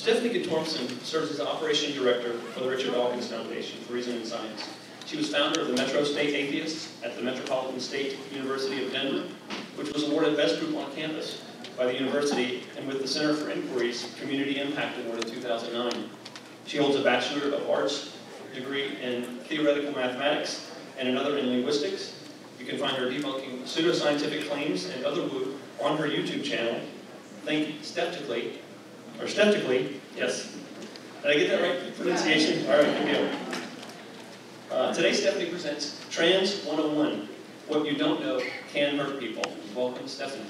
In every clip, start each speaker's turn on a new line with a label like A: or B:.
A: Stephanie Guttormson serves as Operation Director for the Richard Dawkins Foundation for Reason and Science. She was founder of the Metro State Atheists at the Metropolitan State University of Denver, which was awarded Best Group on Campus by the university, and with the Center for Inquiry's Community Impact Award in 2009. She holds a Bachelor of Arts degree in Theoretical Mathematics and another in Linguistics. You can find her debunking pseudoscientific claims and other woo on her YouTube channel, Think Skeptically, or Skeptically, yes. Did I get that right? Pronunciation? All right, good deal. Today, Stephanie presents Trans 101, What You Don't Know Can Hurt People. Welcome, Stephanie.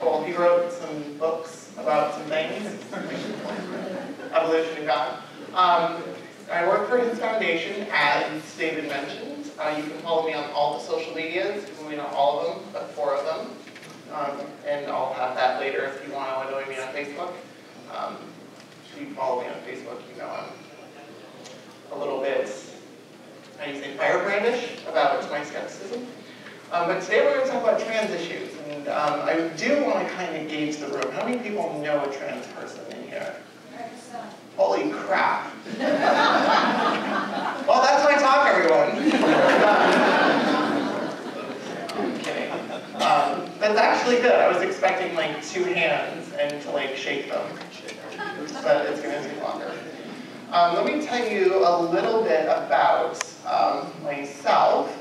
B: Well, he wrote some books about some things, evolution and God. I work for his foundation, as David mentioned. You can follow me on all the social medias, maybe not all of them, but 4 of them. And I'll have that later if you want to annoy me on Facebook. If you follow me on Facebook, you know I'm a little bit, how do you say, firebrandish about my skepticism. But today we're going to talk about trans issues. And I do want to kind of gauge the room. How many people know a trans person in here? Holy crap. Well, that's my talk, everyone. I'm kidding. That's actually good. I was expecting like 2 hands and to like shake them. But it's going to take longer. Let me tell you a little bit about myself.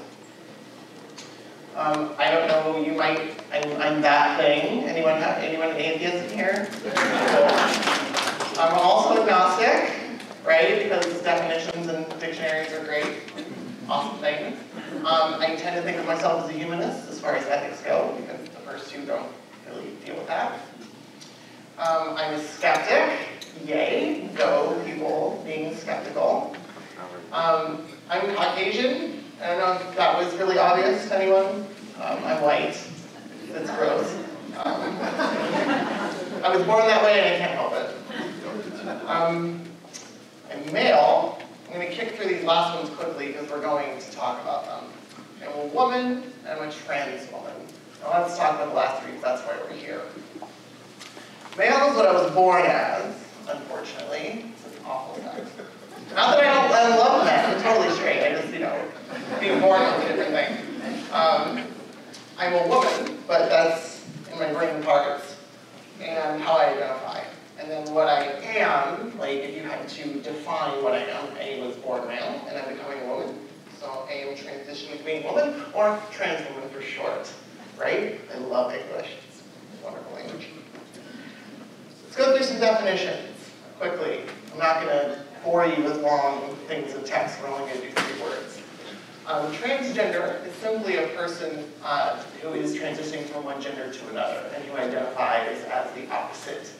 B: I don't know, you might, I'm that thing. Anyone atheist in here? I'm also agnostic, right? Because definitions and dictionaries are great, awesome things. I tend to think of myself as a humanist as far as ethics go, because the first 2 don't really deal with that. I'm a skeptic, yay, go people being skeptical. I'm Caucasian. I don't know if that was really obvious to anyone. I'm white. It's gross. I was born that way and I can't help it. I'm male. I'm going to kick through these last ones quickly because we're going to talk about them. I'm a woman and I'm a trans woman. Now let's talk about the last 3 because that's why we're here. Male is what I was born as, unfortunately. It's an awful fact. Not that I love men, I'm totally straight. I just, being born is a different thing. I'm a woman, but that's in my brain parts and how I identify. And then what I am, like if you had to define what I am, I was born male and I'm becoming a woman. So I am transitioning to being a woman, or trans woman for short, right? I love English, it's wonderful language. Let's go through some definitions quickly. I'm not going to bore you with long things of text, we're only going to do 3 words. Transgender is simply a person who is transitioning from one gender to another and who identifies as the opposite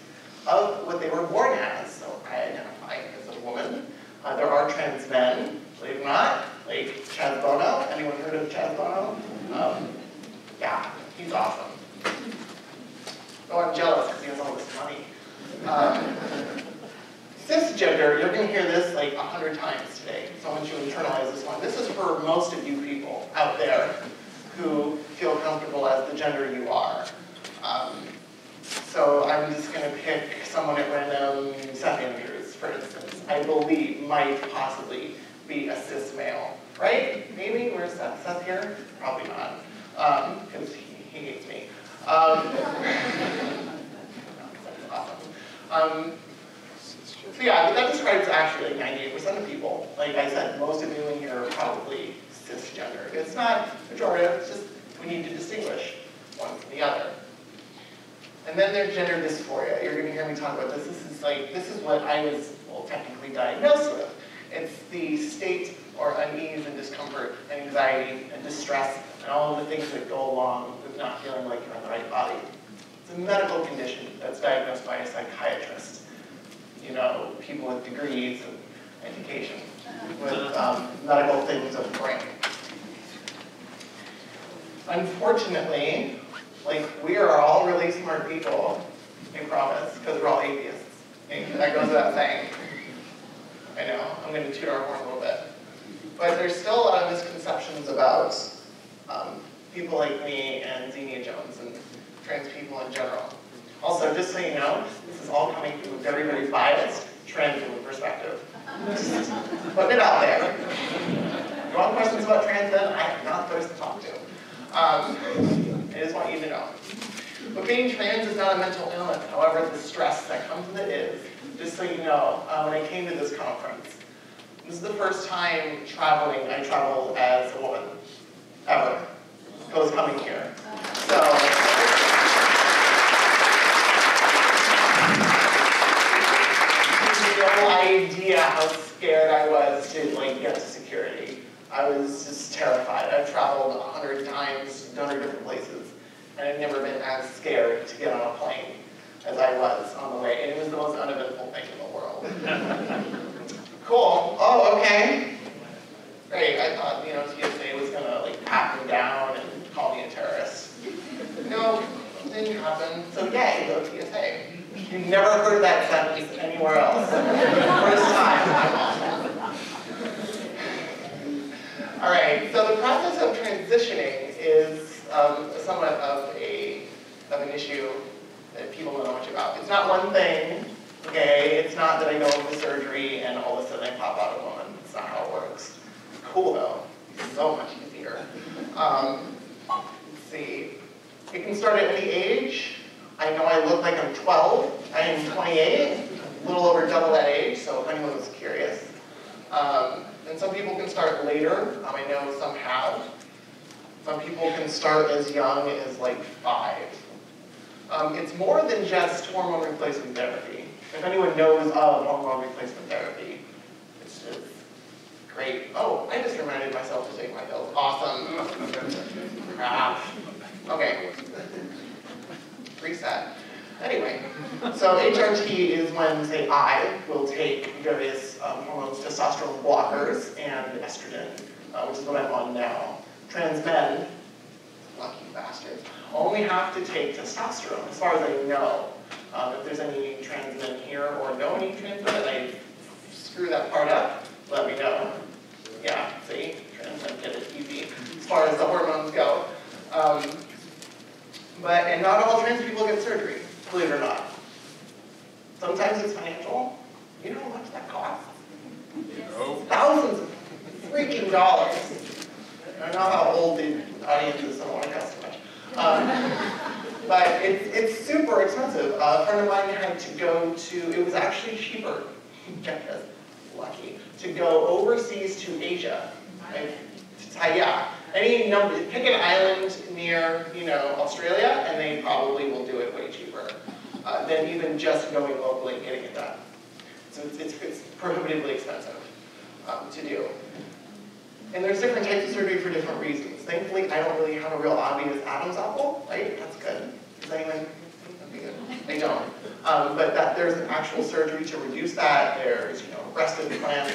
B: of what they were born as. So I identify as a woman. There are trans men, believe it or not, like Chaz Bono. Anyone heard of Chaz Bono? Yeah, he's awesome. Oh, I'm jealous because he has all this money. Cisgender, you're going to hear this like 100 times today, so I want you to internalize this one. This is for most of you people out there who feel comfortable as the gender you are. So I'm just going to pick someone at random. Seth Andrews, for instance, I believe might possibly be a cis male, right? Maybe? Where's Seth? Seth here? Probably not, because he hates me. That's awesome. So yeah, but that describes actually like 98% of people. Like I said, most of you in here are probably cisgender. It's not pejorative, it's just we need to distinguish one from the other. And then there's gender dysphoria. You're going to hear me talk about this. This is what I was, well, technically diagnosed with. It's the state or unease and discomfort and anxiety and distress and all of the things that go along with not feeling like you're in the right body. It's a medical condition that's diagnosed by a psychiatrist. People with degrees and education with medical things of the brain. Unfortunately, we are all really smart people, I promise, because we're all atheists. That goes without saying. I know, I'm going to toot our horn a little bit. But there's still a lot of misconceptions about people like me and Xenia Jones and trans people in general. Also, just so you know, this is all coming from a very, very biased trans woman perspective. Just putting it out there. If you want questions about trans men, I am not the person to talk to. I just want you to know. But being trans is not a mental illness. However, the stress that comes with it is. Just so you know, when I came to this conference, this is the first time I traveled as a woman, ever. I was coming here. So, no idea how scared I was to get to security. I was just terrified. I've traveled 100 times, 100 different places, and I've never been as scared to get on a plane as I was on the way. And it was the most uneventful thing in the world. Cool. Oh, okay. Great. I thought, TSA was gonna pat me down and call me a terrorist. No, it didn't happen. So yay, go TSA. You've never heard that sentence anywhere else. First time. All right. So the process of transitioning is somewhat of an issue that people don't know much about. It's not one thing. Okay, it's not that I go into surgery and all of a sudden I pop out a woman. That's not how it works. It's cool though. It's so much easier. Let's see. It can start at any age. I know I look like I'm 12. I am 28, a little over double that age, so if anyone was curious. And some people can start later. I know some have. Some people can start as young as 5. It's more than just hormone replacement therapy. If anyone knows of hormone replacement therapy, it's just great. Oh, I just reminded myself to take my pills. Awesome. Crap. Okay. Reset. Anyway, so HRT is when, say, I will take various hormones, testosterone blockers, and estrogen, which is what I'm on now. Trans men, lucky bastards, only have to take testosterone, as far as I know. If there's any trans men here or know any trans men, and I screw that part up, let me know. Yeah, see, trans men get it easy as far as the hormones go. And not all trans people get surgery, believe it or not. Sometimes it's financial. You know how much that costs? No. Thousands of freaking dollars. I don't know how old the audience is, so I don't want to cuss too much. But it's super expensive. A friend of mine had to go to, it was actually cheaper, check this, lucky, to go overseas to Asia. Yeah, any number, pick an island near, Australia, and they probably will do it way cheaper than even just going locally and getting it done. So it's prohibitively expensive to do. And there's different types of surgery for different reasons. Thankfully, I don't really have a real obvious Adam's apple, right? That's good. Does anyone? That'd be good. I don't. But there's an actual surgery to reduce that. There's, breast implants.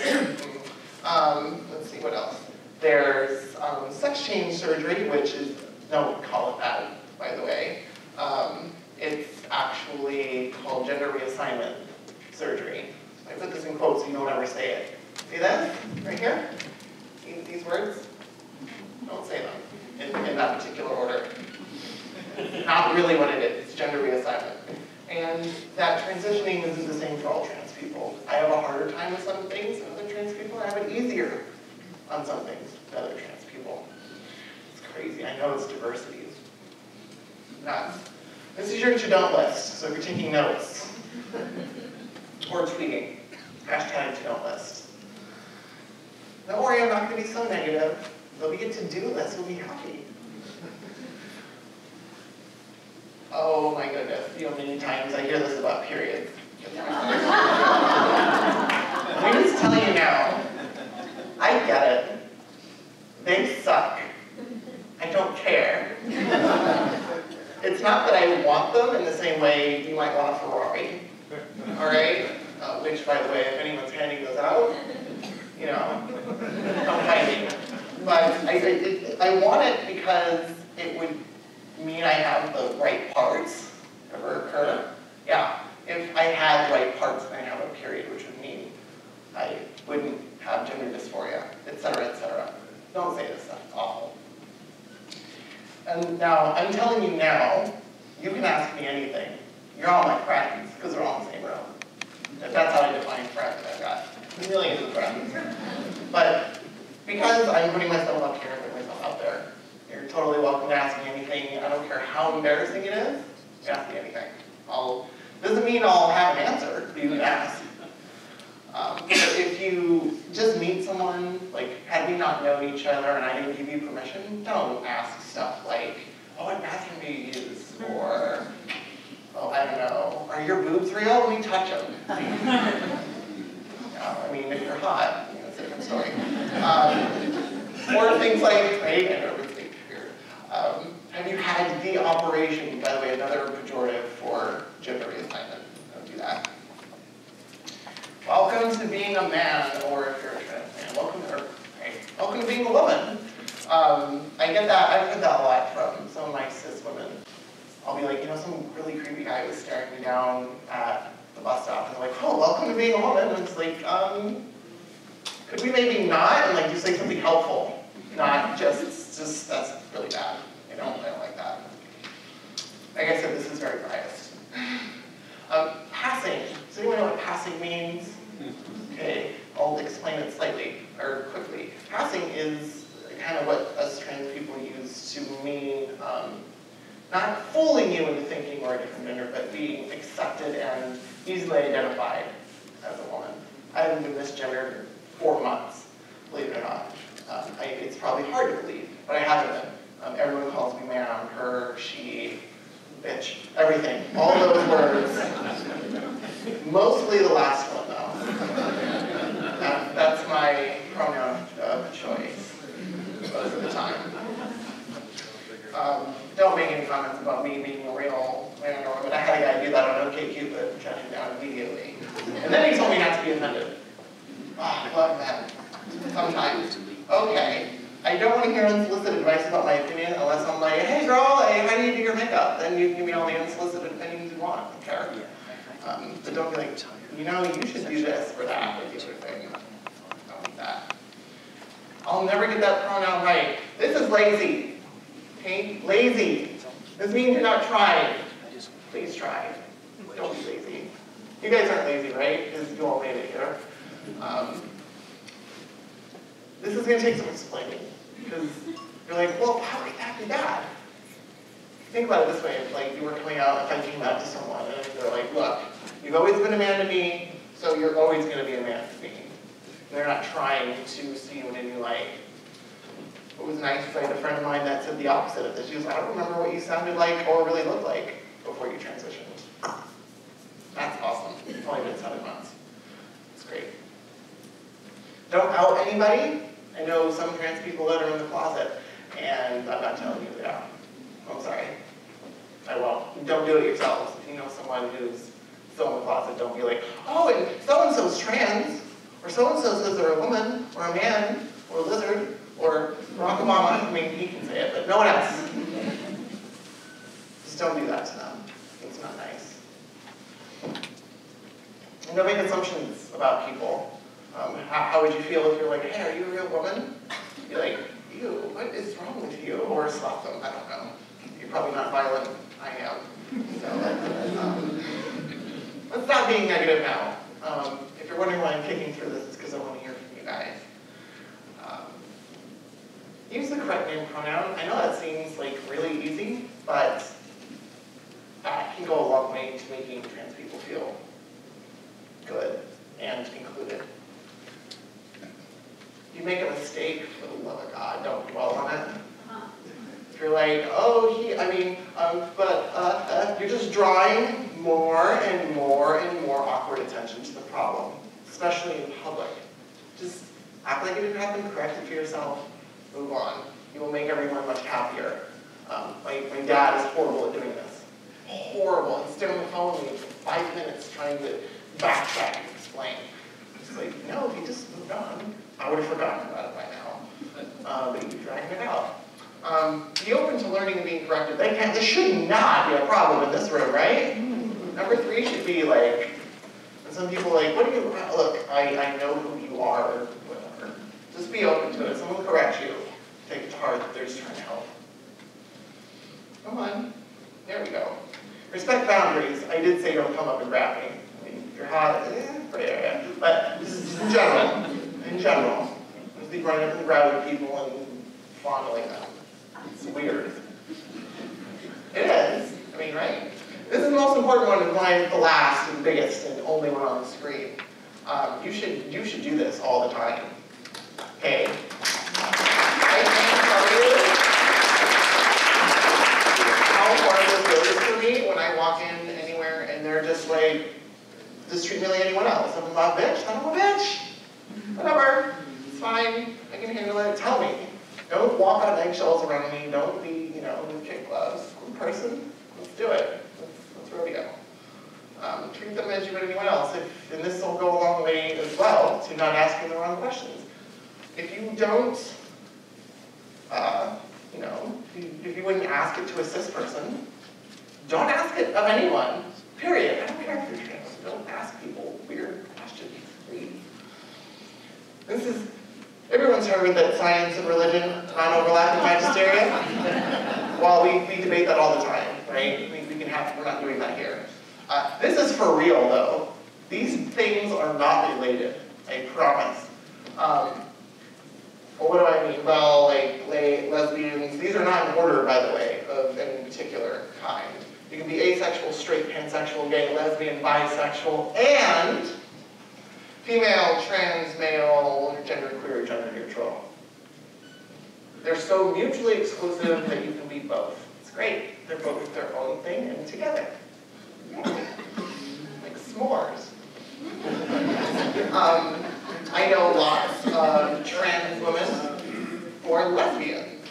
B: Let's see, what else? There's sex change surgery, which is, don't call it that, by the way. It's actually called gender reassignment surgery. I put this in quotes so you don't ever say it. See this? Right here? These words? Don't say them in that particular order. Not really what it is. It's gender reassignment. And that transitioning isn't the same for all trans people. I have a harder time with some things than other trans people. I have it easier on some things than other trans people. It's crazy. I know it's diversity. It's nuts. This is your to-don't list, so if you're taking notes or tweeting, hashtag to-don't list. Don't worry, I'm not going to be so negative. There'll be a to-do list. We'll be happy. Oh my goodness, many times I hear this about periods. Let me just tell you now, I get it. They suck. I don't care. It's not that I want them in the same way you might want a Ferrari. All right? Which, by the way, if anyone's handing those out, come find me. But I want it because it would mean I have the right parts ever occur. Yeah, if I had the right parts, then I have a period, which would mean I wouldn't have gender dysphoria, etc., etc. Don't say this stuff, it's awful. And now, I'm telling you now, you can ask me anything. You're all my friends, because we're all in the same room. That's how I define friends. I've got millions of friends. But because I'm putting myself up here, putting myself out there, you're totally welcome to ask me anything. I don't care how embarrassing it is. You ask me anything. Doesn't mean I'll have an answer, but you can ask. If you just meet someone, like, had we not known each other and I didn't give you permission, don't ask stuff like, oh, what bathroom do you use? Or, oh, I don't know, are your boobs real? Let me touch them. I mean, if you're hot, it's a different story. Or things like, right, I know it's weird. Have you had the operation, by the way, another pejorative for gender reassignment? Don't do that. Welcome to being a man, or if you're a trans man, welcome to being a woman. I get that, I've heard that a lot from some of my cis women. I'll be like, some really creepy guy was staring me down at the bus stop, and they're like, oh, welcome to being a woman. And it's like, could we maybe not, and like just say something helpful, not just that's really bad. I don't like that. Like I said, this is very biased. Passing. Does anyone know what passing means? Okay, I'll explain it slightly, or quickly. Passing is kind of what us trans people use to mean not fooling you into thinking we're a different gender, but being accepted and easily identified as a woman. I haven't been misgendered 4 months, believe it or not. It's probably hard to believe, but I haven't been. Everyone calls me ma'am, her, she, bitch, everything. All those words. Mostly the last one, though. That's my pronoun of choice most of the time. Don't make any comments about me being a real man or woman. I had a guy do that on OkCupid, shut him down immediately. And then he told me not to be offended. Oh, I love that. Sometimes. Okay. I don't want to hear unsolicited advice about my opinion unless I'm like, hey girl, hey, how do you do your makeup? Then you can give me all the unsolicited opinions you want. I don't care. But don't be like, you should do this or that or the other thing. Don't do that. I'll never get that pronoun right. This is lazy. Okay? Lazy. This means you're not trying. Please try. Don't be lazy. You guys aren't lazy, right? Because you all made it here. This is going to take some explaining. Because you're like, well, how could that be bad? Think about it this way. If like, you were coming out, if I came out to someone, and they're like, look, you've always been a man to me, so you're always going to be a man to me. And they're not trying to see you in a new light. It was nice, I had a friend of mine that said the opposite of this. She goes, I don't remember what you sounded like or really looked like before you transitioned. That's awesome. It's only been 7 months. It's great. Don't out anybody. I know some trans people that are in the closet, and I'm not telling you they are. I'm sorry. I won't. Don't do it yourselves. If you know someone who's still in the closet, don't be like, oh, and so-and-so's trans, or so-and-so says they're a woman, or a man, or a lizard, or Barack Obama. I mean, he can say it, but no one else. Just don't do that to them. It's not nice. And don't make assumptions about people. How would you feel if you're like, hey, are you a real woman? You're like, ew, what is wrong with you? Or slap them, I don't know. You're probably not violent. I am. So, let's stop being negative now. If you're wondering why I'm kicking through this, it's because I want to hear from you guys. Use the correct name pronoun. I know that seems like really easy, but that can go a long way to making trans people feel good and included. If you make a mistake, for the love of God, don't dwell on it. If you're like, oh, you're just drawing more and more and more awkward attention to the problem, especially in public. Just act like it didn't happen, correct it for yourself, move on. You will make everyone much happier. My dad is horrible at doing this. Horrible. He'd stay on the phone with me for 5 minutes trying to backtrack and explain. It's like, no, if you just moved on, I would have forgotten about it by now. But you're dragging it out. Be open to learning and being corrected. This should not be a problem in this room, right? Number 3 should be like, and some people are like, what do you, look, I know who you are, or whatever. Just be open to it. If someone corrects you, take it to heart that they're just trying to help. Come on. There we go. Respect boundaries. I did say don't come up and grab me. I mean, if you're hot, gray area. But this is in general. In general. Just be running up and grabbing people and fondling them. It's weird. It is. I mean, right? This is the most important one, and mine is the last and biggest and only one on the screen. You should do this all the time. Okay. I can't tell you how hard this is for me when I walk in anywhere and they're just like, just treat me like anyone else. I'm a bitch. I'm a bitch. Whatever. It's fine. I can handle it. Tell me. Don't walk on eggshells around me. Don't be, with kid gloves. Good person. Let's do it. Let's rodeo. Treat them as you would anyone else. And this will go a long way as well to not asking the wrong questions. If you don't, if you wouldn't ask it to a cis person, don't ask it of anyone. Period. I don't care if you're trans. Don't ask people weird questions. This is, everyone's heard that science and religion non-overlap in magisteria. Well, we debate that all the time, right? We're not doing that here. This is for real, though. These things are not related, I promise. Well, what do I mean? Well, like lesbians, these are not in order, by the way, of any particular kind. You can be asexual, straight, pansexual, gay, lesbian, bisexual, and female, trans, male, genderqueer, gender neutral. They're so mutually exclusive that you can be both. It's great. They're both their own thing and together. Like s'mores. I know lots of trans women who are lesbians.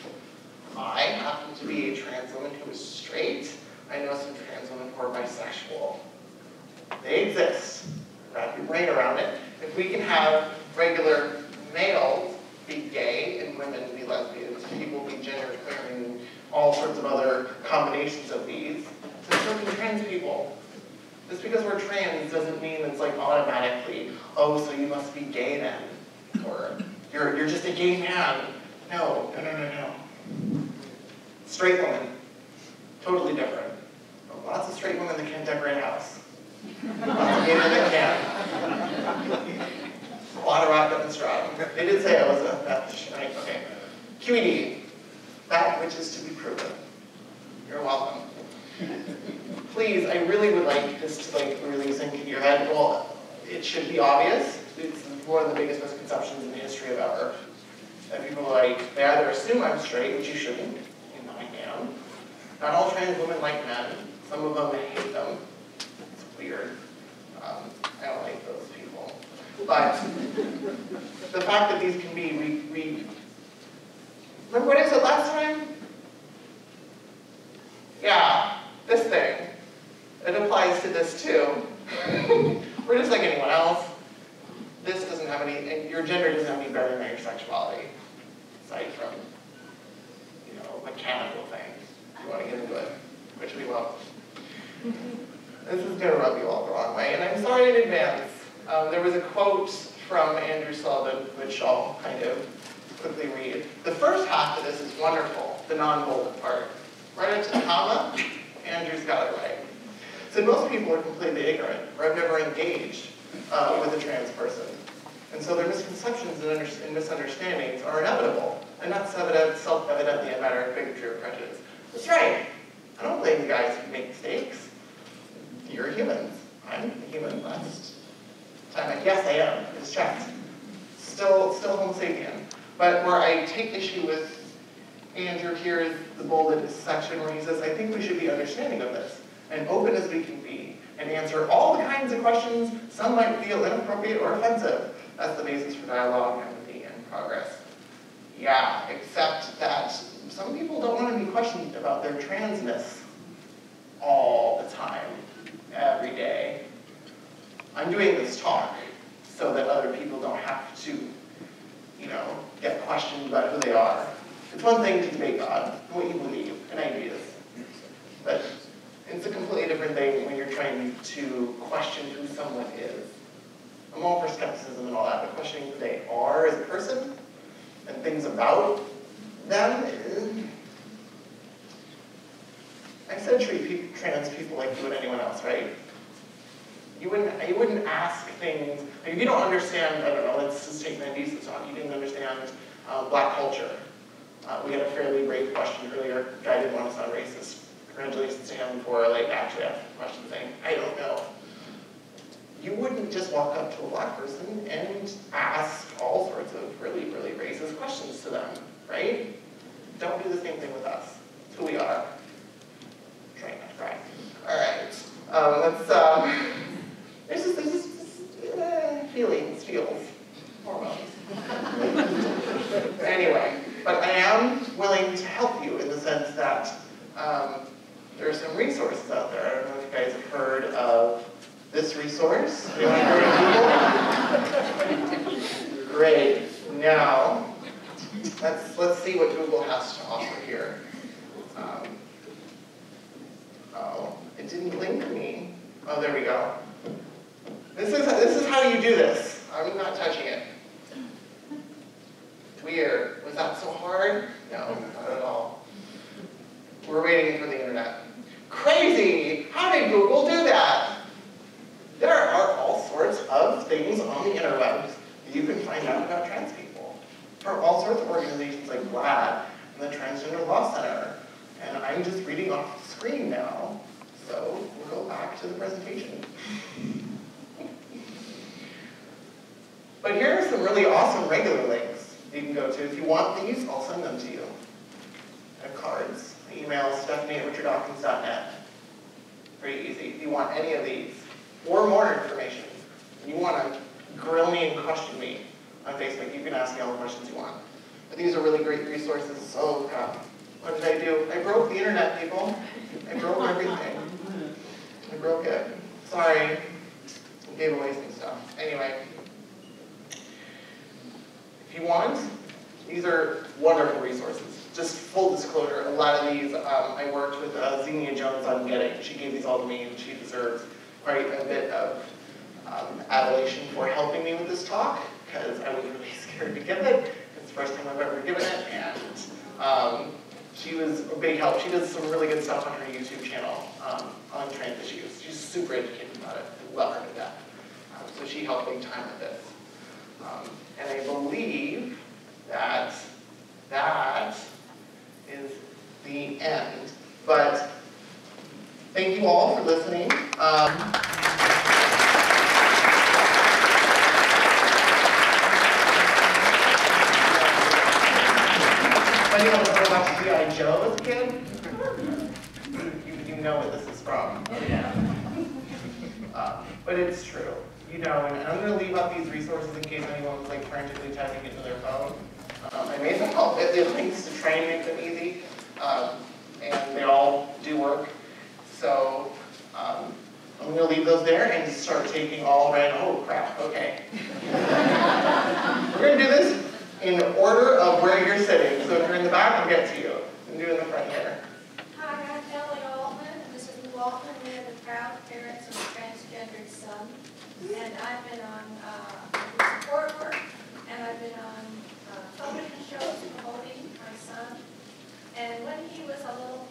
B: I happen to be a trans woman who is straight. I know some trans women who are bisexual. They exist. Wrap your brain around it. If we can have regular males be gay and women be lesbians, people be genderqueer and all sorts of other combinations of these, so can trans people. Just because we're trans doesn't mean it's like automatically, oh, so you must be gay then, or you're just a gay man. No. Straight woman, totally different. Lots of straight women that can't decorate a house. Lots of gay men that can. A lot of rock up and strong. They did say I was a Baptist, right? Okay. QED, that which is to be proven. You're welcome. Please, I really would like this to really sink into your head. Well, it should be obvious. It's one of the biggest misconceptions in the history of our Earth. That people they either assume I'm straight, which you shouldn't, and I am. Not all trans women like men. Some of them hate them. It's weird. I don't like those people. But the fact that these can be, remember what I said last time? Yeah, this thing. It applies to this too. We're just like anyone else. This doesn't have any, and your gender doesn't have any bearing on your sexuality, aside from, mechanical things. If you want to get into it, which we won't. This is going to rub you all the wrong way, and I'm sorry in advance. There was a quote from Andrew Sullivan, which I'll kind of quickly read. The first half of this is wonderful, the non-bolded part. Right up to the comma, Andrew's got it right. So most people are completely ignorant, or have never engaged with a trans person. And so their misconceptions and misunderstandings are inevitable, and not self-evidently a matter of bigotry or prejudice. That's right. I don't blame you guys who make mistakes. You're humans. I'm a human last time. Yes, I am. I just checked. Still Homo sapien. But where I take issue with Andrew here is the bolded section where he says, I think we should be understanding of this, and open as we can be, and answer all the kinds of questions some might feel inappropriate or offensive. That's the basis for dialogue, empathy, and progress. Yeah, except that some people don't want to be questioned about their transness all the time, every day. I'm doing this talk so that other people don't have to, get questioned about who they are. It's one thing to debate God, and what you believe, and ideas. But it's a completely different thing when you're trying to question who someone is. I'm all for skepticism and all that, but questioning who they are as a person and things about them, said treat trans people like you would anyone else, right? You wouldn't ask things, like if you don't understand, I don't know, let's just take Mandisa's on, you didn't understand black culture. We had a fairly brave question earlier, guy didn't want to sound racist. Congratulations to him for actually asking the question saying, I don't know. You wouldn't just walk up to a black person and ask all sorts of really, really racist questions to them, right? Don't do the same thing with us. It's who we are. Trying not to cry. All right. There's just feelings, hormones. Anyway, but I am willing to help you in the sense that there are some resources out there. I don't know if you guys have heard of this resource. Anyone heard of Google? Great. Now, let's see what Google has to offer here. Oh, it didn't link me. Oh, there we go. This is how you do this. I'm not touching it. Weird. Was that so hard? No, not at all. We're waiting for the internet. Crazy! How did Google do that? There are all sorts of things on the interwebs that you can find out about trans people. There are all sorts of organizations like GLAAD and the Transgender Law Center. And I'm just reading off the screen now, so we'll go back to the presentation. But here are some really awesome regular links you can go to. If you want these, I'll send them to you. I have cards. Email stephanie@richarddawkins.net. Very easy. If you want any of these, or more information, and you want to grill me and question me on Facebook, you can ask me all the questions you want. But these are really great resources. Oh, God. What did I do? I broke the internet, people. I broke everything. I broke it. Sorry. I gave away some stuff. Anyway. If you want, these are wonderful resources. Just full disclosure, a lot of these I worked with Xenia Jones on getting. She gave these all to me, and she deserves quite a bit of adulation for helping me with this talk, because I was really scared to give it. It's the first time I've ever given it, and she was a big help. She does some really good stuff on her YouTube channel on trans issues. She's super educated about it. I love her to death. So she helped big time with this. And I believe that is the end. But thank you all for listening. If anyone ever watched G.I. Joe as a kid, you know what this is from. But it's true. You know, and I'm going to leave out these resources in case anyone was frantically typing into their phone. I made them all bit.ly links to try and make them easy, and they all do work. So I'm going to leave those there and start taking all random. Oh crap! Okay. We're going to do this in order of where you're sitting. So if you're in the back, I'll get to you. I'm doing the front here.
C: Hi, I'm Ellie Altman, and this is Lou Altman. We are the proud parents of a transgendered son. And I've been on support work, and I've been on television shows promoting my son. And when he was a little,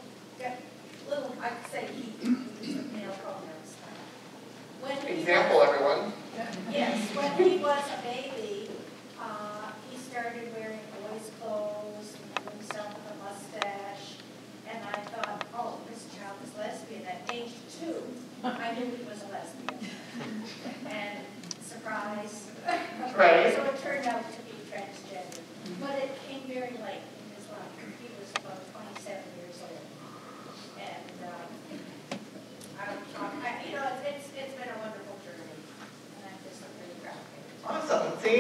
C: I could say he was a male pronouns.
B: Example, everyone.
C: Yes, when he was a baby, he started wearing boys' clothes, and himself with a mustache. And I thought, oh, this child is lesbian. At age 2, I knew he was a lesbian. And surprise.
B: Right.
C: So it turned out to be transgender. But it came very late in his life. He was about 27 years old. And it's been a wonderful journey. And I'm just really proud of him.
B: Awesome. See?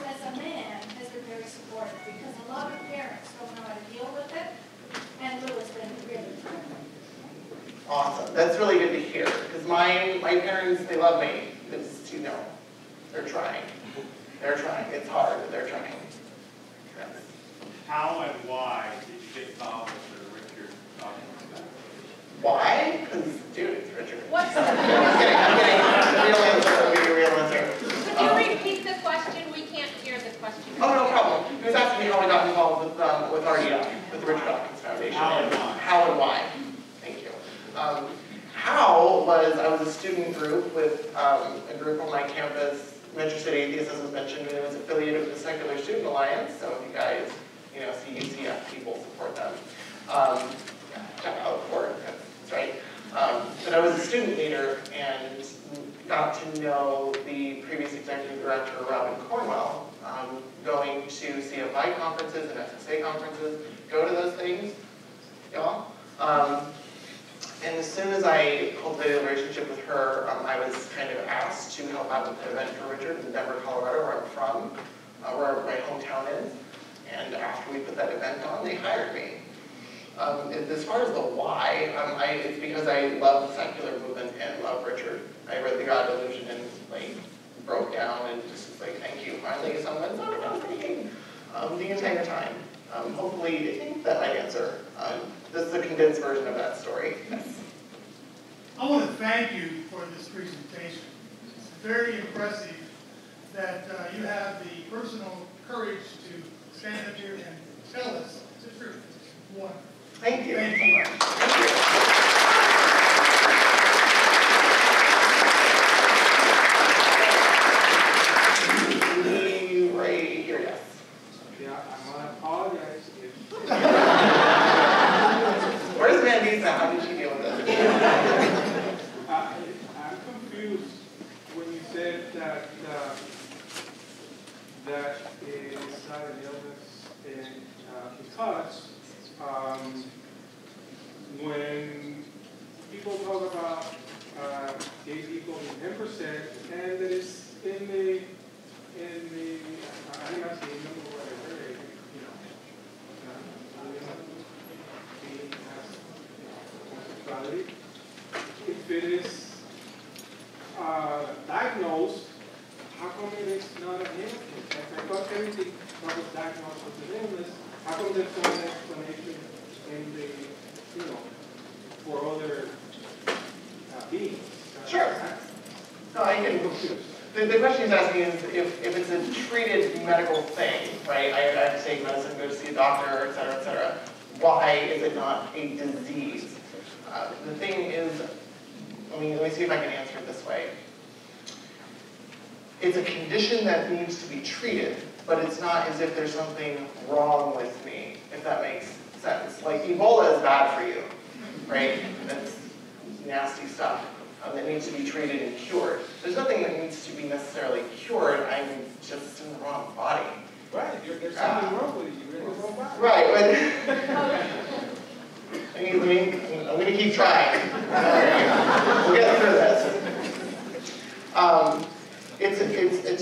C: As a man, has been very supportive because a lot of parents don't know how to deal with it. And Lou has been really terrific.
B: Awesome. That's really good to hear. Because my parents, they love me. Because, you know, they're trying. They're trying. It's hard, but they're trying. Yes.
D: How and why did you get involved with Richard Dawkins?
B: Why? Because, dude, it's Richard.
C: What's the
B: I'm kidding. The real answer. I'll give you a real answer.
E: Could you repeat the question? We can't hear the question.
B: Oh, no problem. with RDF, with the Richard Dawkins Foundation.
D: How and why.
B: How and why. Thank you. How was, I was a student group with a group on my campus, Metro State Atheists, as was mentioned, and it was affiliated with the Secular Student Alliance, so if you guys, see UCF people, support them. Check out for it, that's right. But I was a student leader and got to know the previous executive director, Robin Cornwell, going to CFI conferences and SSA conferences, go to those things, y'all. And as soon as I cultivated a relationship with her, I was kind of asked to help out with the event for Richard in Denver, Colorado, where I'm from, where my hometown is. And after we put that event on, they hired me. As far as the why, it's because I love the secular movement and love Richard. I read The God Delusion and broke down and just was like, thank you. Finally, someone's what I was thinking the entire time. Hopefully, I think that might answer. This is a condensed version of that story. Yes.
E: I want to thank you for this presentation. It's very impressive that you have the personal courage to stand up here and tell us the truth. It's wonderful.
B: Thank you.
E: Thank you.
B: Right here, yes.
F: Yeah, I'm going to apologize.
B: Where's Mandisa? How did she deal with this?
F: I'm confused when you said that that is not an illness, and because when people talk about gay people in 10%, and that is in the I'm not saying number what I heard, homosexuality. If it is diagnosed, how come it is not an illness? I thought everything that was diagnosed as an illness, how come there's no explanation in the, for other beings?
B: Sure. No, I can. The question he's asking is if it's a treated medical thing, right? I have to take medicine, go to see a doctor, et cetera, why is it not a disease? The thing is, let me see if I can answer it this way. It's a condition that needs to be treated, but it's not as if there's something wrong with me, if that makes sense. Like Ebola is bad for you, right? That's nasty stuff. That needs to be treated and cured. There's nothing that needs to be necessarily cured. I'm just in the wrong body.
F: Right, there's something wrong with you. You're in the wrong body.
B: Right, but I'm going to keep trying. We'll get through this. It's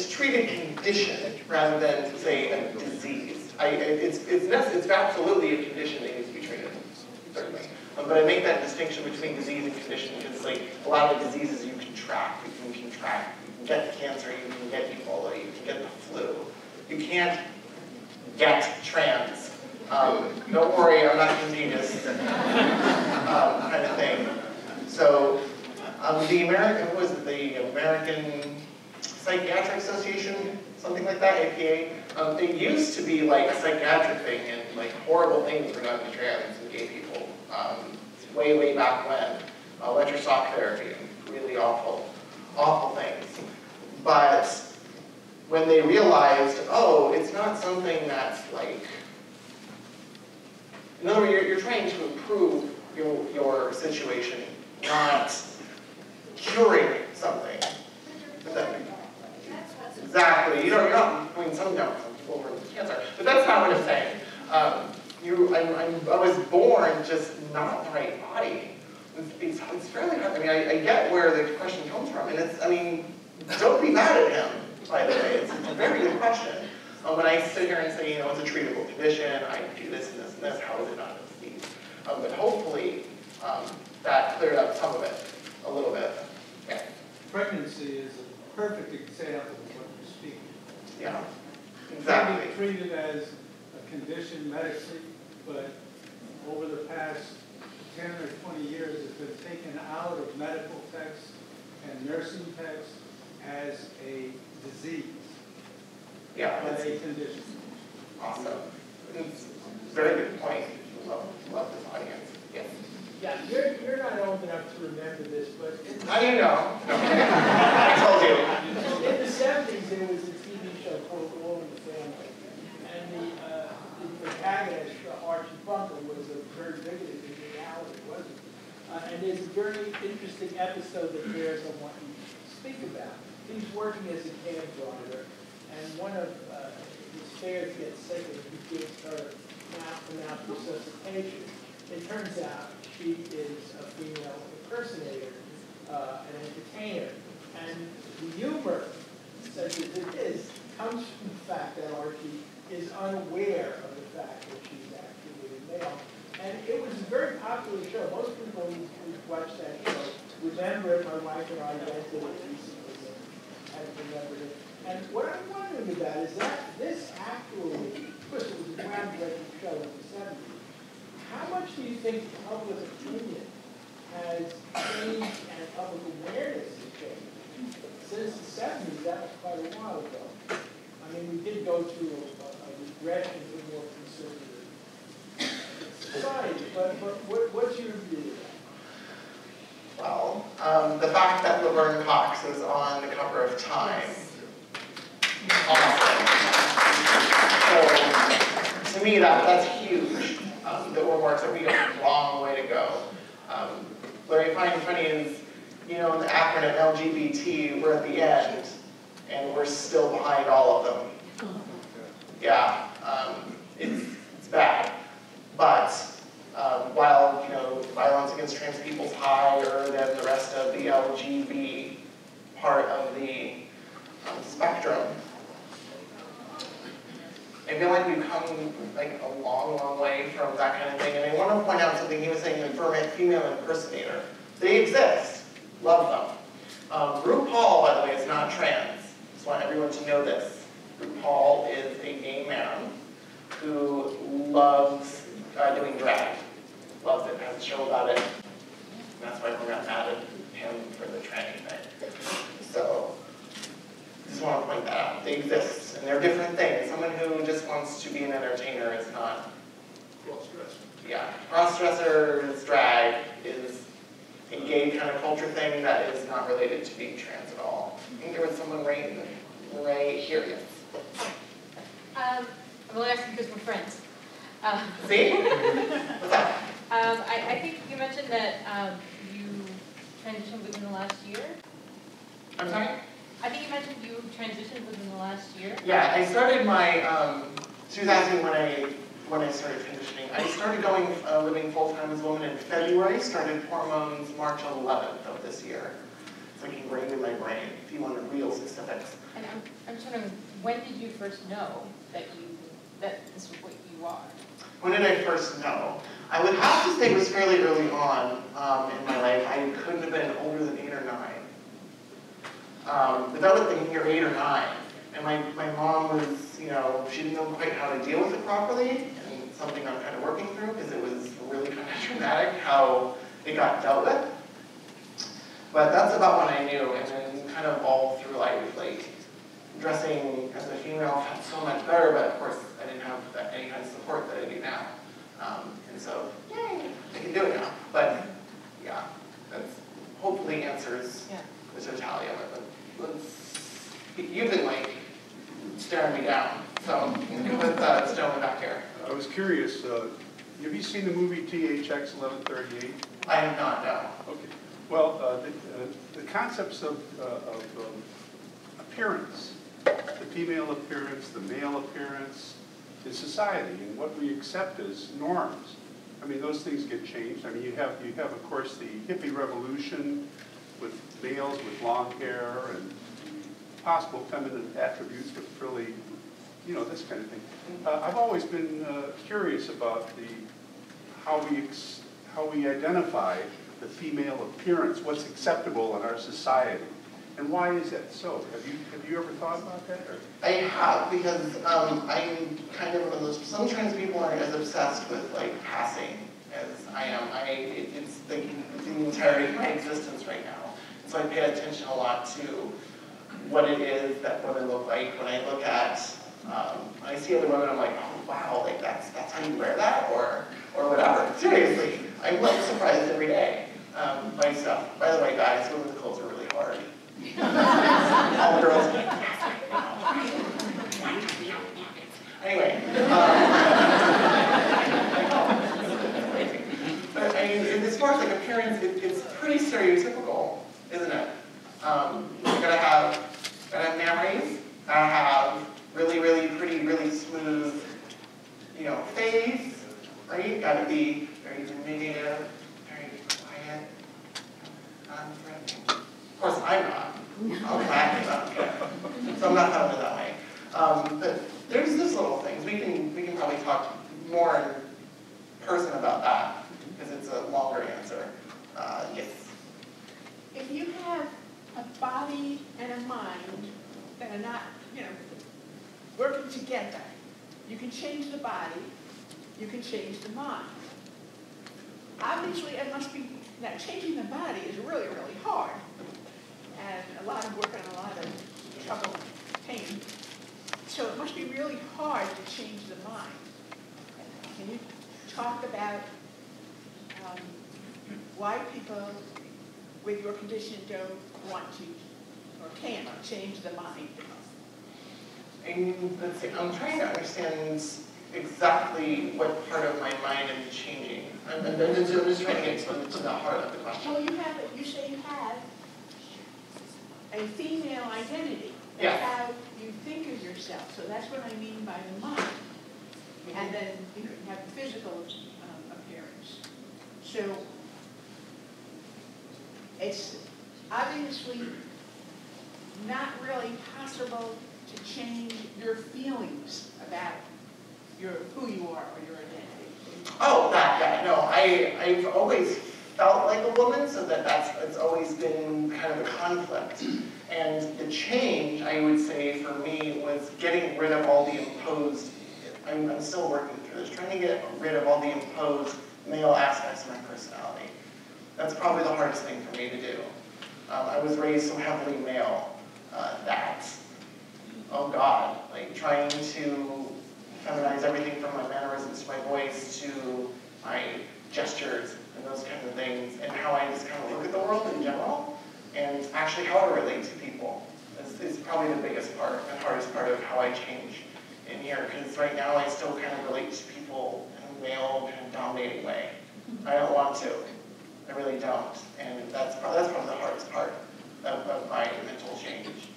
B: a treated condition rather than, say, a disease. It's absolutely a condition that needs to be treated, certainly. But I make that distinction between disease and condition because, a lot of diseases you can track. You can get cancer, you can get Ebola, you can get the flu. You can't get trans. Don't worry, I'm not contagious, kind of thing. So, the American Psychiatric Association, something like that, APA, it used to be like a psychiatric thing, and horrible things were done to trans and gay people. Way back when, electroshock therapy, really awful things. But when they realized, oh, it's not something that's in other words, you're trying to improve your situation, not curing something. Exactly. You're not. Some people were with cancer, but that's not what I'm saying. I was born just not the right body. It's fairly hard. I get where the question comes from, and don't be mad at him, by the way. It's a very good question. When I sit here and say, it's a treatable condition, I do this and this and this, how is it not a disease? But hopefully, that cleared up some of it, a little bit. Yeah.
G: Pregnancy is a perfect example of what you're speaking.
B: Yeah, exactly.
G: It can be treated as a condition medically, but over the past 10 or 20 years, it's been taken out of medical texts and nursing texts as a disease.
B: Yeah,
G: As a condition.
B: Awesome. very good point. Love this audience. Yes.
H: Yeah, you're not old enough to remember this, but
B: How do you know? No. I told you.
H: in the 70s there was a TV show called All in the Family, and the protagonist, Archie Bunker, was a very bigoted personality, wasn't he? And there's a very interesting episode that bears on what you speak about. He's working as a cab driver, and one of his fares gets sick, and he gives her mouth-to-mouth resuscitation. It turns out she is a female impersonator, an entertainer. And the humor, such as it is, comes from the fact that Archie is unaware of the fact that she's actually a male. And it was a very popular show. Most people who watched that show remember it. My wife and I rented it recently and had remembered it. And what I'm wondering about is that this actually, of course it was a groundbreaking show in the 70s, how much do you think public opinion has changed and public awareness has changed? Since the 70s, that was quite a while ago. I mean, we did go through a regression to a more conservative society, but what's your view of that?
B: Well, the fact that Laverne Cox is on the cover of Time. Awesome. So, to me, that's huge. That we're more, so we got a long way to go. What I find funny is, you know, in the acronym LGBT, we're at the end, and we're still behind all of them. Yeah, it's bad. But while, you know, violence against trans people is higher than the rest of the LGB part of the spectrum, I feel like we've come like a long, long way from that kind of thing. And I want to point out something he was saying, the female impersonator. They exist. Love them. RuPaul, by the way, is not trans. Just want everyone to know this. RuPaul is a gay man who loves doing drag. Loves it, has a show about it. And that's why we're not mad at him for the tranny thing. So, just want to point that out. They exist, and they're different things. Someone who just wants to be an entertainer is not cross-dresser. Yeah, cross-dresser is drag, is a gay kind of culture thing that is not related to being trans at all. I think there was someone right here, yes.
I: I'm only asking because we're friends.
B: See? What's up?
I: I think you mentioned that you transitioned within the last year.
B: I'm sorry?
I: I think you mentioned you transitioned within the last year.
B: Yeah, I started my 2000 when I started transitioning. I started going living full-time as a woman in February. Started hormones March 11th of this year. It's like ingrained in my brain. If you want real specifics.
I: And I'm just wondering, when did you first know that this is what you are?
B: When did I first know? I would have to say it was fairly early on in my life. I couldn't have been older than 8 or 9. But that was thinking you're 8 or 9. And my mom was, you know, she didn't know quite how to deal with it properly, and something I'm kind of working through because it was really kind of traumatic how it got dealt with. But that's about when I knew, and then kind of all through life, like dressing as a female felt so much better, but of course I didn't have any kind of support that I do now. And so, yay, I can do it now. But yeah, that's hopefully answers the totality of it. You've been like staring me down, so let's stone back here.
J: I was curious, have you seen the movie THX 1138?
B: I have not, no.
J: Okay. Well, the concepts of appearance, the female appearance, the male appearance in society, and what we accept as norms. I mean, those things get changed. I mean, you have of course, the hippie revolution with males with long hair and possible feminine attributes with frilly, you know, this kind of thing. I've always been curious about how we identify the female appearance, what's acceptable in our society, and why is that so? Have you ever thought about that? Or?
B: I have, because I'm kind of one of those. Some trans people aren't as obsessed with like passing as I am. It's the entirety of my existence right now. So I pay attention a lot to what it is that women look like when I look at I see other women, I'm like, oh wow, like that's how you wear that, or whatever. Seriously, I'm like surprised every day by stuff. By the way, guys, women's clothes are really hard. All the girls. Anyway. But I mean, as far as like appearance, it's pretty stereotypical, isn't it? You gotta have memories. Gotta have really, really pretty, really smooth, face, right? Gotta be very diminutive, very quiet, non-threatening. Of course, I'm not. I'm laughing about it. So I'm not telling it that way. But there's just little things. We can probably talk more in person about that because it's a longer answer. Yes.
H: If you have a body and a mind that are not, working together, you can change the body, you can change the mind. Obviously, it must be, now changing the body is really, really hard. And a lot of work and a lot of trouble, pain. So it must be really hard to change the mind. Can you talk about why people with your condition don't want to or can't change the mind?
B: And let's see, I'm trying to understand exactly what part of my mind is changing. I'm just trying to get to the heart of the question.
H: Well, you say you have a female identity. That's
B: Yeah.
H: how you think of yourself. So that's what I mean by the mind. And then you can have the physical appearance. So it's obviously not really possible to change your feelings about who you are or your identity.
B: Oh, that, no, I've always felt like a woman, so it's always been kind of a conflict. And the change, I would say, for me, was getting rid of all the imposed, I'm still working through this, trying to get rid of all the imposed male aspects of my personality. That's probably the hardest thing for me to do. I was raised so heavily male that, oh God, like trying to feminize everything from my mannerisms to my voice to my gestures and those kinds of things, and how I just kind of look at the world in general, and actually how I relate to people is probably the biggest part and hardest part of how I change in here, because right now I still kind of relate to people in a male, kind of dominating way. I don't want to. I really don't, and that's probably the hardest part of my mental change.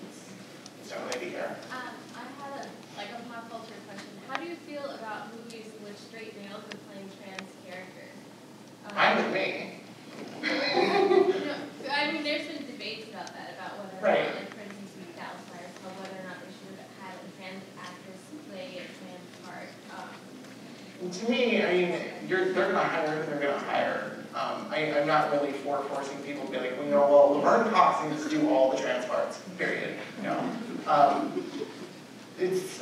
B: It's not lady here.
K: I had a pop culture question. How do you feel about movies in which straight males are playing trans characters?
B: I'm with me.
K: No, I mean, there's been debates about that, about whether or
B: Right.
K: not, like, for instance, we Dallas Fires Club, whether or not they should have had a trans actress play a trans part.
B: To me, I mean, they're going to hire who they're going to hire. I'm not really for forcing people to be like, well, Laverne Cox needs to do all the trans parts, period. It's,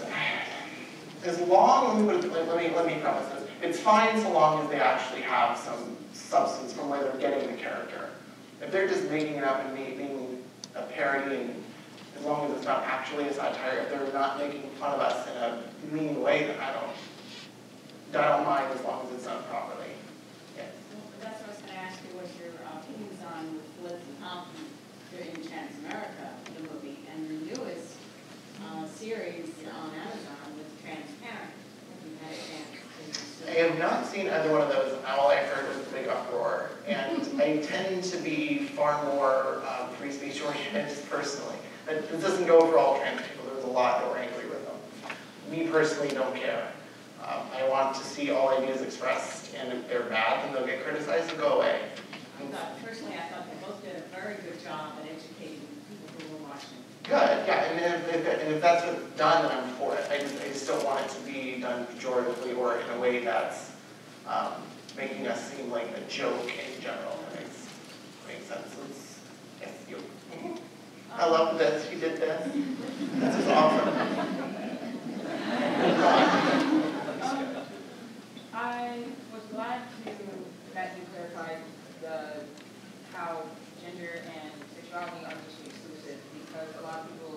B: as long, let me preface this, it's fine so long as they actually have some substance from where they're getting the character. If they're just making it up and being a parody, and as long as it's not actually a satire, if they're not making fun of us in a mean way, then I don't mind as long as it's done properly. Yes.
L: Well, that's what I was going to ask you, what your opinions on with Liz and Thompson in Transamerica, the movie, and your newest series on Amazon with Transparent. Have you had a chance to
B: I have not seen either one of those. All I heard was a big uproar, and I tend to be far more free speech oriented personally. But this doesn't go for all trans people. There was a lot that were angry with them. Me personally don't care. I want to see all ideas expressed, and if they're bad, then they'll get criticized and go away.
L: Personally, I thought they both did a very good job at educating people who were watching.
B: Good, yeah, and if that's what's done, then I'm for it. I just don't want it to be done pejoratively or in a way that's making us seem like a joke in general. That makes sense. Yes, you. I love this. You did this. This is awesome.
L: I was glad that you clarified how gender and sexuality are mutually exclusive, because a lot of people,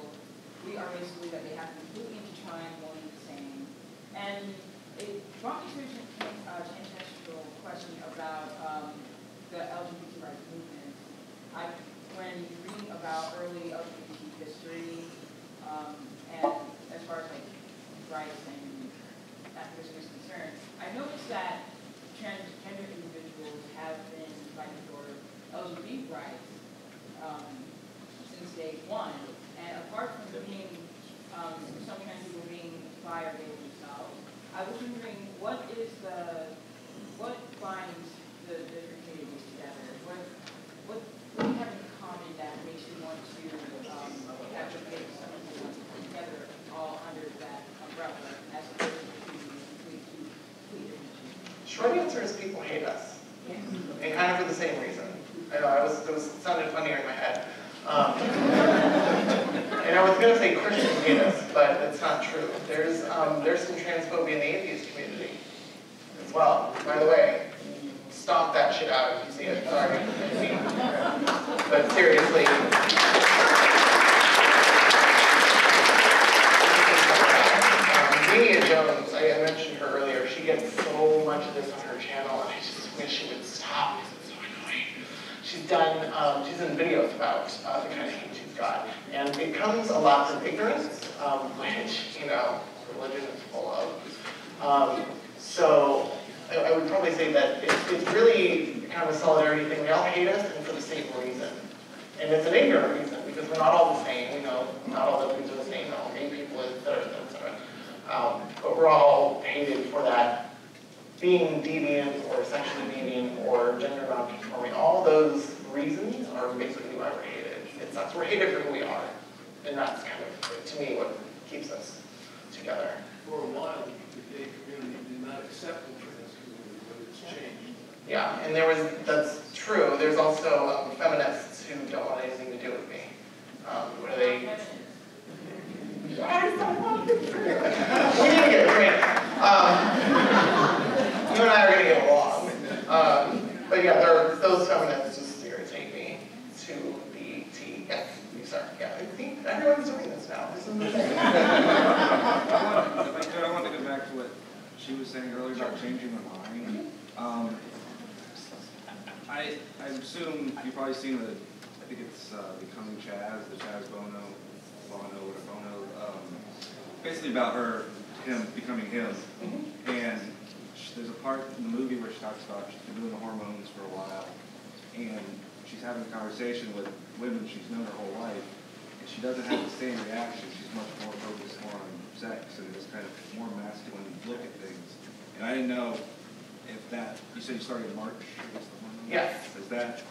L: we are
M: basically that they have to completely intertwine, one and the same. And it brought me to an international question about the LGBT rights movement. When reading about early LGBT history, and as far as like rights and activism is concerned, I noticed that transgender individuals have been fighting for LGBT rights since day one. And apart from being some trans people being bi or gay themselves, I was wondering what binds the different communities together? What do you have in common that makes you want to advocate something together all under that umbrella as opposed to complete different issues?
B: Short answer is people hate us. And kind of for the same reason. I know, it sounded funnier in my head. And I was going to say Christians hate us, but it's not true. There's some transphobia in the atheist community as well. By the way, stomp that shit out if you see it. Sorry. But seriously. Daniel Jones, I mentioned her earlier, she gets so much of this on her channel, and I just wish she would stop because it's so annoying. She's in videos about the kind of hate she's got. And it comes a lot from ignorance, which, religion is full of. So I would probably say that it's really kind of a solidarity thing. We all hate us, and for the same reason. And it's an ignorant reason, because we're not all the same. Not all lesbians are the same. Not all gay people, et cetera, et cetera. But we're all hated for that being deviant or sexually deviant or gender non-conforming. All those reasons are basically why we're hated. It's us. We're hated for who we are. And that's kind of, to me, what keeps us together.
N: For a while, the gay community did not accept the trans community, but it's changed.
B: Yeah, and that's true. There's also feminists who don't want anything to do with me. What are they? I don't want to. We need to get trained. You and I are going to get along. But yeah, those feminists just irritate me to the T. Yes, you start. Yeah, everyone's doing this now. This is the thing.
O: I want to go back to what she was saying earlier about changing her mind. I assume you've probably seen I think it's Becoming Chaz, the Chaz Bono, basically about him becoming him. And there's a part in the movie where she talks about she's been doing the hormones for a while, and she's having a conversation with women she's known her whole life, and she doesn't have the same reaction. She's much more focused on sex and this kind of more masculine look at things. And I didn't know if that, you said you started in March, I guess the hormones?
B: Yes.
O: Has that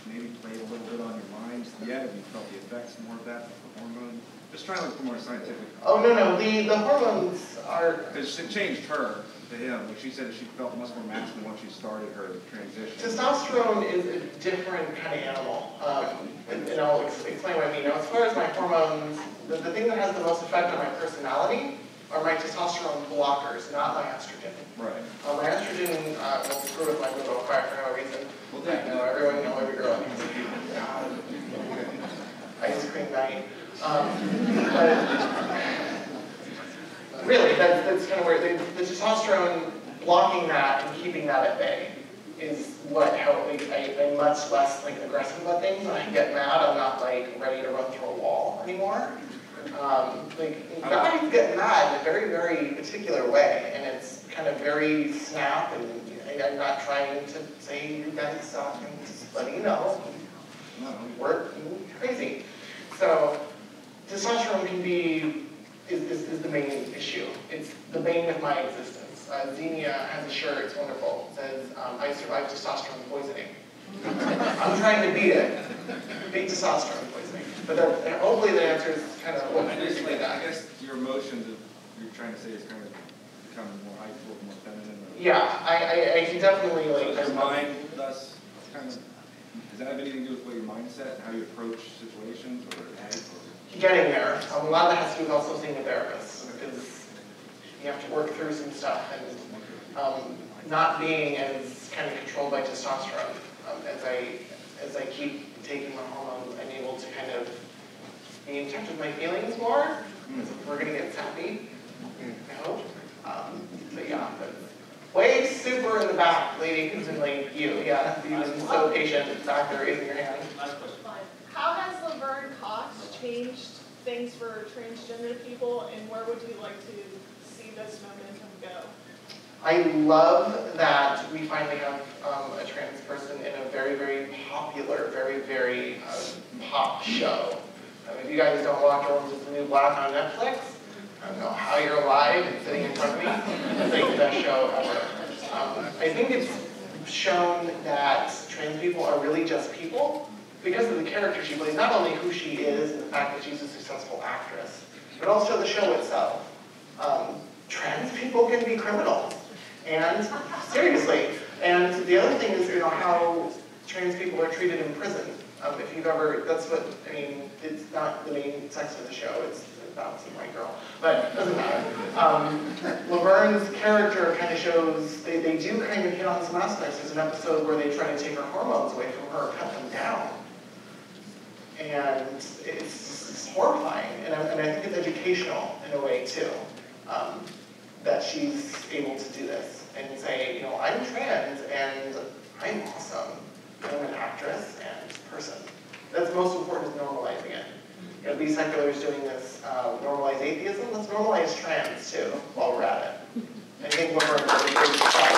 O: maybe played a little bit on your minds yet? Have you felt the effects more of that, the hormones? Just trying to look for more scientific.
B: Oh, no, the hormones are...
O: Because it changed her to him, which she said she felt much more masculine once she started her transition.
B: Testosterone is a different kind of animal. And I'll explain what I mean. Now, as far as my hormones, the thing that has the most effect on my personality are my testosterone blockers, not my estrogen.
O: Right.
B: My estrogen will screw with my libido quite for no reason. Well, everyone every girl needs ice cream night. But really, that's kind of where the testosterone blocking that and keeping that at bay is what helped me. I'm much less aggressive about things. When I get mad, I'm not ready to run through a wall anymore. Guys get mad in a very, very particular way, and it's kind of very snap, and I'm not trying to say you guys suck, and just letting you know, we're crazy. So testosterone is the main issue. It's the bane of my existence. Xenia has a shirt, it's wonderful. It says, I survived testosterone poisoning. I'm trying to beat it. Beat testosterone poisoning. But hopefully the answer is kind of what
O: I guess your emotions, you're trying to say, is kind of become more hypeful, more feminine.
B: Yeah, I can definitely
O: So is your mind thus kind of, does that have anything to do with what your mindset, how you approach situations, or
B: getting there? A lot of that has to do with also seeing a therapist, because you have to work through some stuff, and not being as kind of controlled by testosterone. As I keep taking my hormones, I'm able to kind of be in touch with my feelings more. We're gonna get sappy, I hope. But yeah, but way super in the back, lady who's in lane you. Yeah, you've been so patient back there raising your hand.
A: Last question.
P: How has Laverne Cox changed things for transgender people, and where would you like to see this momentum go?
B: I love that we finally have a trans person in a very, very popular, very, very pop show. If you guys don't watch Orange is the New Black on Netflix, I don't know how you're alive and sitting in front of me. It's like the best show ever. I think it's shown that trans people are really just people because of the character she plays, not only who she is and the fact that she's a successful actress, but also the show itself. Trans people can be criminals. And seriously, and the other thing is, how trans people are treated in prison. If you've ever, that's what, I mean, it's not the main sex of the show, it's about some white girl, but it doesn't matter. Laverne's character kind of shows, they do kind of hit on some aspects. There's an episode where they try to take her hormones away from her, cut them down. And it's horrifying, and I think it's educational in a way too. That she's able to do this and say, I'm trans and I'm awesome. I'm an actress and person. That's most important is normalizing it. Be seculars doing this, normalize atheism, let's normalize trans too while we're at it. I think we're going to do a great job.